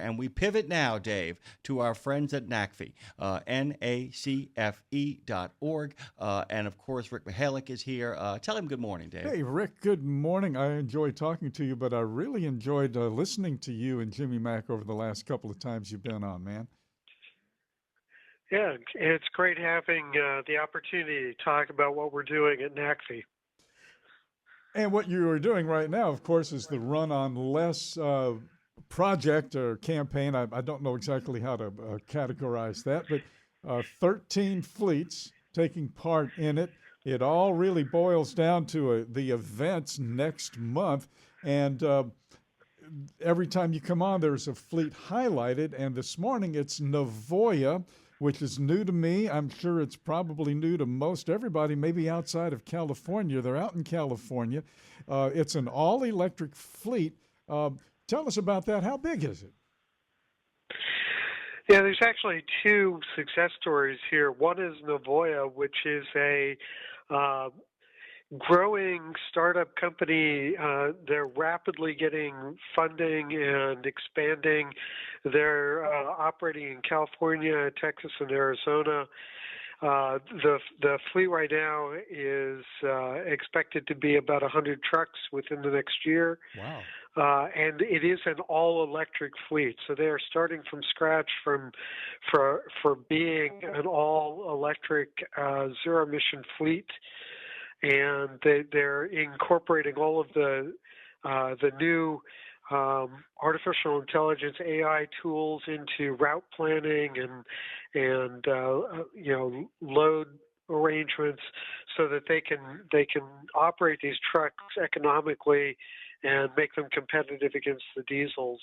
And we pivot now, Dave, to our friends at NACFE, NACFE.org. And of course, Rick Mihelic is here. Tell him good morning, Dave. Hey, Rick, good morning. I enjoyed talking to you, but I really enjoyed listening to you and Jimmy Mack over the last couple of times you've been on, man. Yeah, it's great having the opportunity to talk about what we're doing at NACFE. And what you are doing right now, of course, is the Run on Less project or campaign. I don't know exactly how to categorize that, but 13 fleets taking part in it. It all really boils down to the events next month. And every time you come on, there's a fleet highlighted. And this morning it's Nevoya, which is new to me. I'm sure it's probably new to most everybody, maybe outside of California. They're out in California. It's an all-electric fleet. Tell us about that. How big is it? Yeah, there's actually two success stories here. One is Nevoya, which is a growing startup company. They're rapidly getting funding and expanding. They're operating in California, Texas, and Arizona. The fleet right now is expected to be about 100 trucks within the next year. Wow. And it is an all-electric fleet, so they are starting from scratch for being an all-electric zero-emission fleet, and they're incorporating all of the new artificial intelligence AI tools into route planning and load arrangements so that they can operate these trucks economically and make them competitive against the diesels.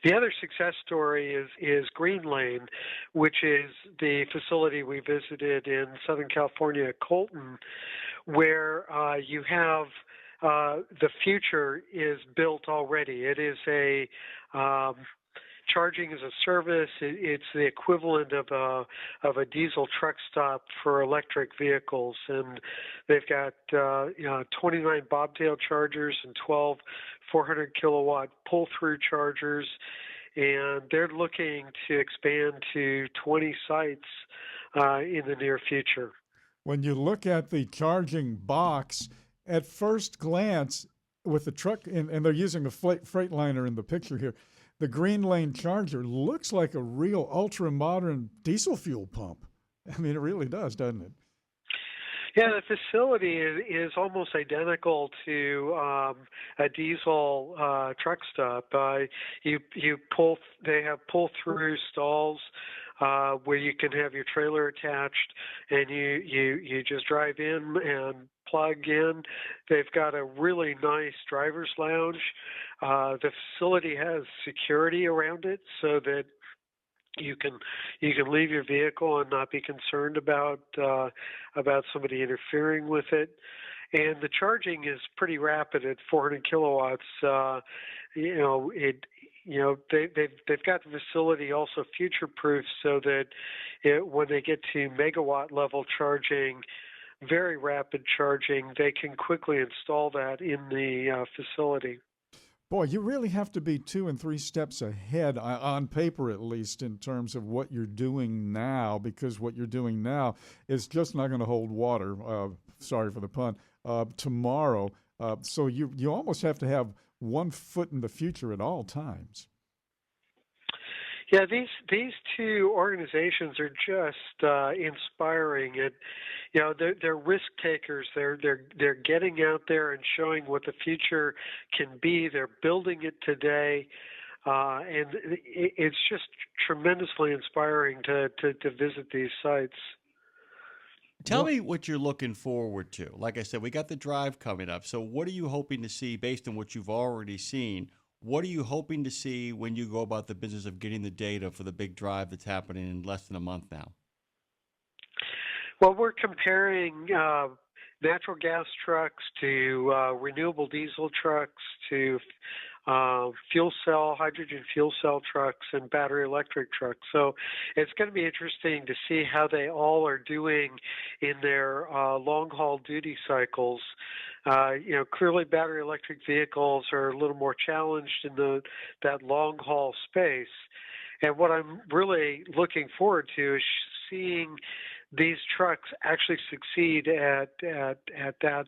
The other success story is Green Lane, which is the facility we visited in Southern California at Colton, where you have the future is built already. It is a charging as a service. It's the equivalent of a diesel truck stop for electric vehicles, and they've got 29 bobtail chargers and 12 400 kilowatt pull-through chargers, and they're looking to expand to 20 sites in the near future. When you look at the charging box, at first glance, with the truck, and they're using a Freightliner in the picture here, the Green Lane charger looks like a real ultra-modern diesel fuel pump. I mean, it really does, doesn't it? Yeah, the facility is almost identical to a diesel truck stop. They have pull-through stalls where you can have your trailer attached, and you just drive in and plug in. They've got a really nice driver's lounge. The facility has security around it so that you can leave your vehicle and not be concerned about somebody interfering with it. And the charging is pretty rapid at 400 kilowatts. They've got the facility also future-proof so that when they get to megawatt level charging, very rapid charging, they can quickly install that in the facility. Boy, you really have to be 2 and 3 steps ahead, on paper at least, in terms of what you're doing now, because what you're doing now is just not going to hold water, sorry for the pun, tomorrow. So you almost have to have one foot in the future at all times. Yeah, these two organizations are just inspiring. They're risk takers. They're getting out there and showing what the future can be. They're building it today, and it's just tremendously inspiring to visit these sites. Tell me what you're looking forward to. Like I said, we got the drive coming up. So what are you hoping to see based on what you've already seen? What are you hoping to see when you go about the business of getting the data for the big drive that's happening in less than a month now? Well, we're comparing natural gas trucks to renewable diesel trucks to hydrogen fuel cell trucks, and battery electric trucks. So it's going to be interesting to see how they all are doing in their long haul duty cycles. Clearly battery electric vehicles are a little more challenged in that long haul space. And what I'm really looking forward to is seeing these trucks actually succeed at that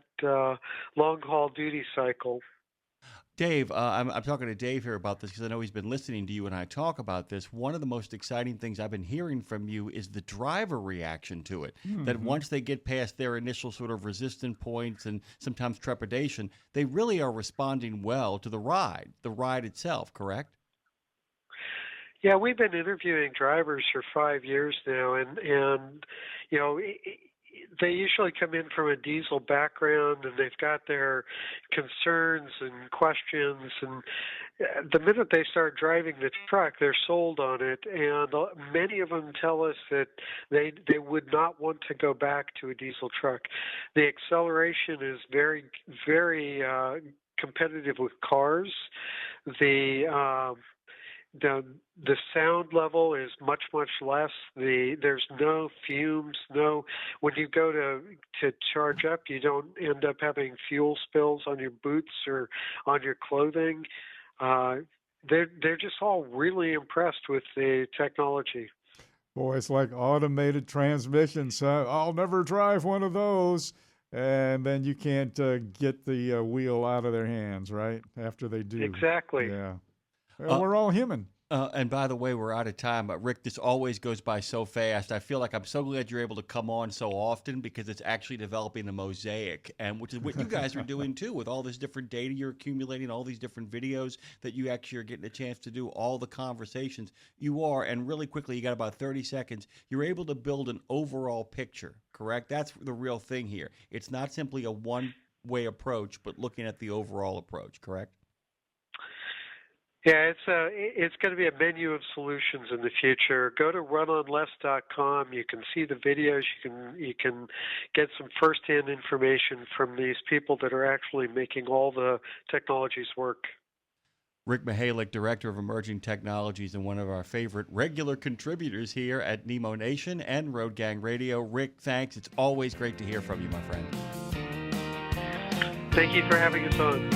long haul duty cycle. Dave, I'm talking to Dave here about this because I know he's been listening to you and I talk about this. One of the most exciting things I've been hearing from you is the driver reaction to it. Mm-hmm. That once they get past their initial sort of resistant points and sometimes trepidation, they really are responding well to the ride itself, correct? Yeah, we've been interviewing drivers for 5 years now, and they usually come in from a diesel background, and they've got their concerns and questions. And the minute they start driving the truck, they're sold on it. And many of them tell us that they would not want to go back to a diesel truck. The acceleration is very, very competitive with cars. The sound level is much less. There's no fumes. When you go to charge up, you don't end up having fuel spills on your boots or on your clothing. They're just all really impressed with the technology. Boy, it's like automated transmissions. I'll never drive one of those. And then you can't get the wheel out of their hands, right? After they do. Exactly. Yeah. Well, we're all human. And by the way, we're out of time. But Rick, this always goes by so fast. I feel like I'm so glad you're able to come on so often because it's actually developing a mosaic, and which is what you guys are doing too with all this different data you're accumulating, all these different videos that you actually are getting a chance to do, all the conversations you are. And really quickly, you got about 30 seconds. You're able to build an overall picture, correct? That's the real thing here. It's not simply a one-way approach, but looking at the overall approach, correct? Yeah, it's going to be a menu of solutions in the future. Go to runonless.com. You can see the videos. You can get some firsthand information from these people that are actually making all the technologies work. Rick Mihelic, Director of Emerging Technologies and one of our favorite regular contributors here at Nemo Nation and Road Gang Radio. Rick, thanks. It's always great to hear from you, my friend. Thank you for having us on.